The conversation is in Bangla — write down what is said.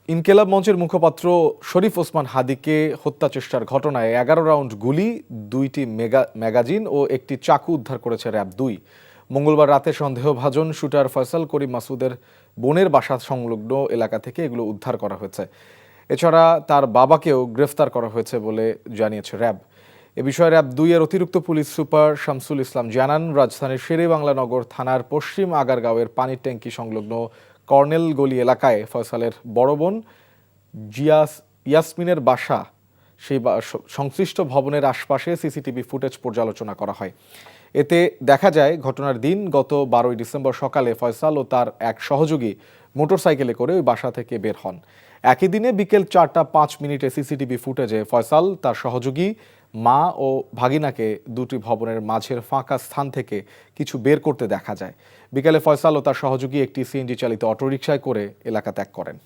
ইনকিলাব মঞ্চের মুখপাত্র শরীফ ওসমান হাদিকে হত্যা চেষ্টার ঘটনায় ১১ রাউন্ড গুলি, ২টি ম্যাগাজিন ও একটি চাকু উদ্ধার করেছে র্যাব-২। মঙ্গলবার রাতে সন্দেহভাজন শুটার ফয়সাল করিম মাসুদের বোনের বাসা সংলগ্ন এলাকা থেকে এগুলো উদ্ধার করা হয়েছে। এছাড়া তার বাবাকেও গ্রেফতার করা হয়েছে বলে জানিয়েছে র্যাব। এ বিষয়ে র্যাব-২ এর অতিরিক্ত পুলিশ সুপার শামসুল ইসলাম জানান, রাজধানীর শেরেবাংলা নগর থানার পশ্চিম আগারগাঁওয়ের পানির ট্যাঙ্কি সংলগ্ন কর্নেল গলি এলাকায় ফয়সালের বড় বোন ইয়াসমিনের বাসা, সেই সংশ্লিষ্ট ভবনের আশপাশে সিসিটিভি ফুটেজ পর্যালোচনা করা হয়। এতে দেখা যায় ঘটনার দিন গত ১২ ডিসেম্বর সকালে ফয়সাল ও তার এক সহযোগী মোটরসাইকেলে করে ওই বাসা থেকে বের হন। একই দিনে বিকেল ৪টা ৫ মিনিটে সিসিটিভি ফুটেজে ফয়সাল, তার সহযোগী, মা ও ভাগিনাকে দুটি ভবনের মাঝের ফাঁকা স্থান থেকে কিছু বের করতে দেখা যায়। বিকেলে ফয়সাল ও তার সহযোগী একটি সিএনজি চালিত অটোরিকশায় করে এলাকা ত্যাগ করেন।